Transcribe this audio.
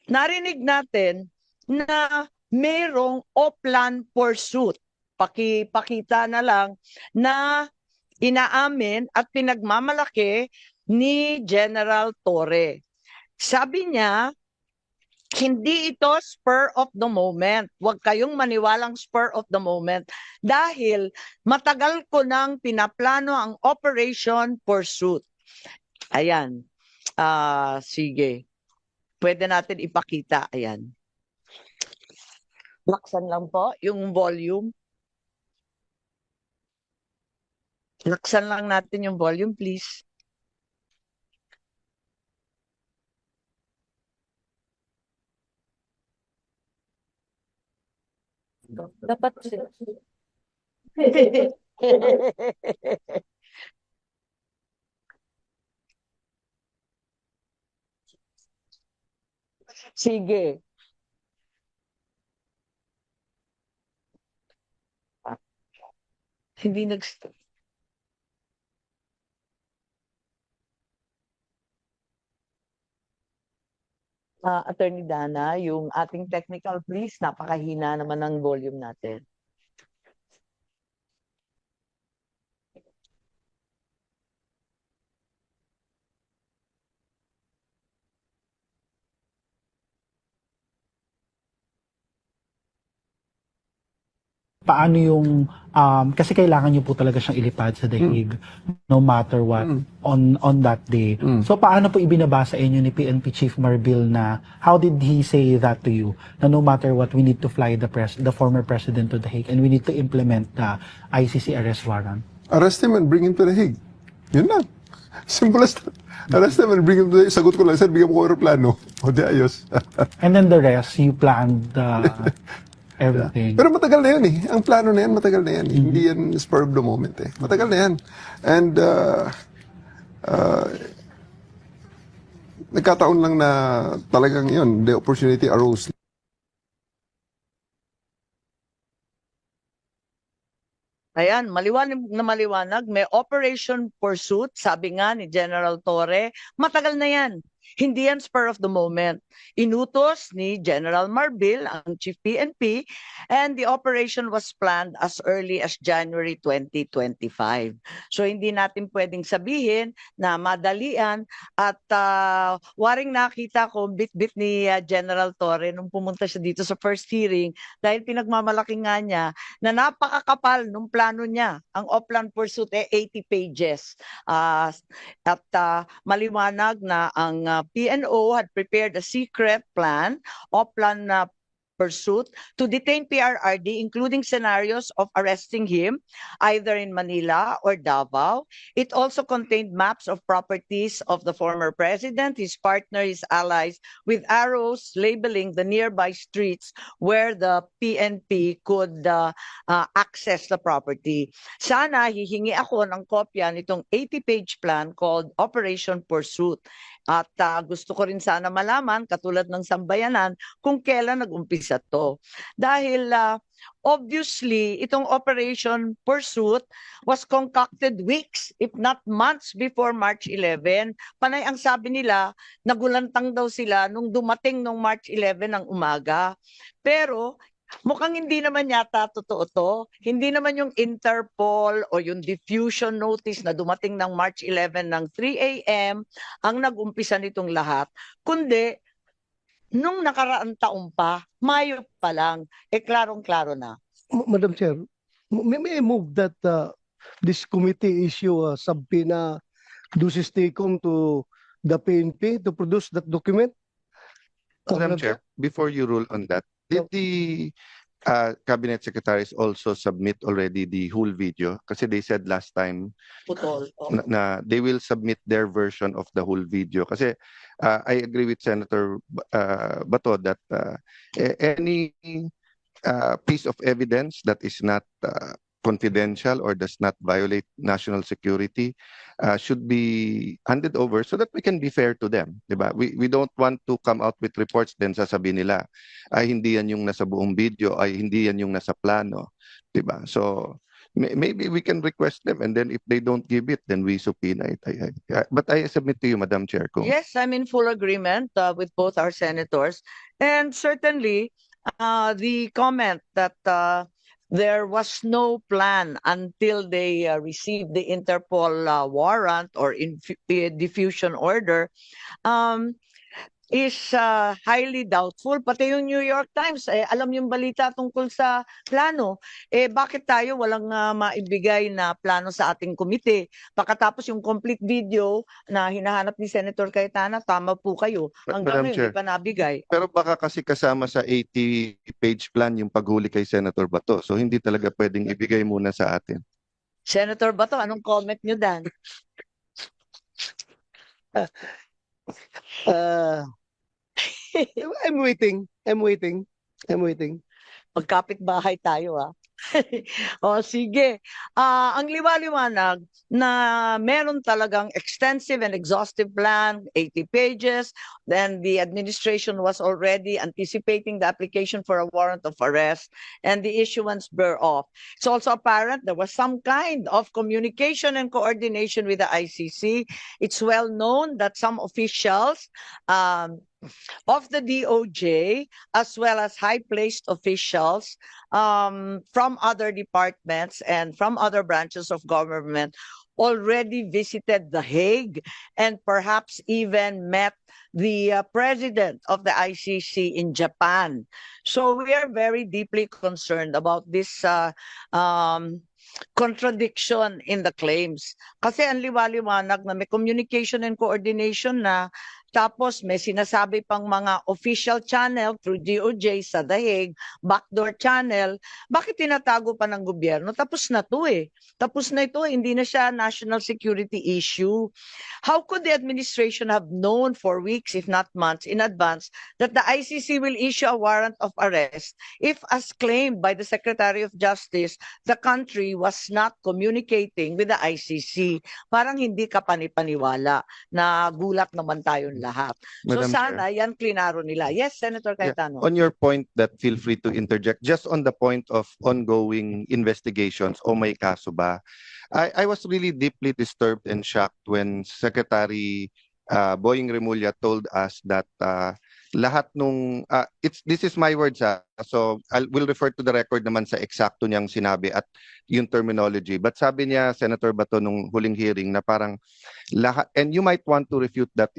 narinig natin na mayroong Oplan pursuit. Pakita na lang na inaamin at pinagmamalaki ni General Torre. Sabi niya, hindi ito spur of the moment. Huwag kayong maniwalang spur of the moment dahil matagal ko nang pinaplano ang Operation Pursuit. Ayan. Sige. Pwede natin ipakita. Ayan. Laksan lang po yung volume. Laksan lang natin yung volume, please. Dapat Sige. Hindi nag-stop. Attorney Dana, yung ating technical please, napakahina naman ng volume natin. Paano yung kasi kailangan niyo po talaga siyang ilipad sa daig no matter what on that day. So paano po ibinaba sa inyo ni PNP Chief Marbil na how did he say that to you na no matter what we need to fly the former president to the Hague and we need to implement the ICC arrest warrant? Arrest him and bring him to the Hague. Yun lang. Simple as that. Arrest him and bring him to the Hague. Sagot ko lang, sir, bigyan mo ko aeroplano. O di ayos. And then the rest, you planned everything. Pero matagal na yun eh. Ang plano na yan, matagal na yan. Hindi yan spur of the moment eh. Matagal na yan. And nagkataon lang na talagang yun, the opportunity arose. Ayan, maliwanag, may Operation Pursuit, sabi nga ni General Torre, matagal na yan. Hindi yan spur of the moment. Inutos ni General Marbil, ang Chief PNP, and the operation was planned as early as January 2025. So hindi natin pwedeng sabihin na madalian at waring nakita ko bit-bit ni General Torre nung pumunta siya dito sa first hearing dahil pinagmamalaki nga niya na napakakapal nung plano niya. Ang Oplan Pursuit 80 pages. At maliwanag na ang PNO had prepared a secret plan, Oplan Pursuit, to detain PRRD, including scenarios of arresting him either in Manila or Davao. It also contained maps of properties of the former president, his partner, his allies, with arrows labeling the nearby streets where the PNP could access the property. Sana hihingi ako ng kopya nitong 80-page plan called Operation Pursuit. At gusto ko rin sana malaman, katulad ng sambayanan, kung kailan nag-umpisa to. Dahil obviously, itong Operation Pursuit was concocted weeks, if not months before March 11. Panay ang sabi nila, nagulantang daw sila nung dumating nung March 11 ng umaga. Pero mukhang hindi naman yata totoo to. Hindi naman yung Interpol o yung diffusion notice na dumating ng March 11 ng 3 a.m. ang nag-umpisa nitong lahat. Kundi, nung nakaraang taon pa, Mayo pa lang, klarong-klaro na. Madam Chair, may I move that this committee issue a subpoena duces tecum to the PNP to produce that document? Madam Chair, before you rule on that, did the cabinet secretaries also submit already the whole video? Kasi they said last time Putol. na they will submit their version of the whole video. Kasi I agree with Senator Bato that any piece of evidence that is not confidential or does not violate national security should be handed over so that we can be fair to them, diba? We don't want to come out with reports then sasabihin nila ay hindi yan yung nasa buong video, ay hindi yan yung nasa plano, diba? So maybe we can request them, and then if they don't give it, then we subpoena it. But I submit to you, Madam Chair, kung Yes, I'm in full agreement with both our senators. And certainly, the comment that there was no plan until they received the Interpol warrant or diffusion order is highly doubtful. Pati yung New York Times, alam yung balita tungkol sa plano. Bakit tayo walang maibigay na plano sa ating komite? Pagkatapos yung complete video na hinahanap ni Senator Cayetana, tama po kayo. Hanggang Madam ngayon, Chair. hindi pa nabigay. pero baka kasi kasama sa 80-page plan yung paghuli kay Senator Bato. So hindi talaga pwedeng ibigay muna sa atin. Senator Bato, anong comment nyo dan? Uh, I'm waiting. Magkapit bahay tayo O sige. Ang liwaliwanag na meron talagang extensive and exhaustive plan, 80 pages. Then the administration was already anticipating the application for a warrant of arrest and the issuance bear off. It's also apparent there was some kind of communication and coordination with the ICC. It's well known that some officials of the DOJ, as well as high-placed officials from other departments and from other branches of government already visited The Hague and perhaps even met the president of the ICC in Japan. So we are very deeply concerned about this contradiction in the claims. Kasi ang liwaliwanag na may communication and coordination na, tapos may sinasabi pang mga official channel through DOJ sa The Hague, backdoor channel. Bakit tinatago pa ng gobyerno? Tapos na to Tapos na ito, hindi na siya national security issue. How could the administration have known for weeks, if not months, in advance that the ICC will issue a warrant of arrest if, as claimed by the Secretary of Justice, the country was not communicating with the ICC? Parang hindi ka panipaniwala na gulat naman tayong lahat. So Madam sana yan klinaro nila. Yes, Senator Cayetano. On your point that feel free to interject, just on the point of ongoing investigations, o may kaso ba? I was really deeply disturbed and shocked when Secretary Boying Remulla told us that lahat nung this is my words so I will refer to the record naman sa eksakto niyang sinabi at yung terminology, but sabi niya, Senator Bato, nung huling hearing na parang lahat, and you might want to refute that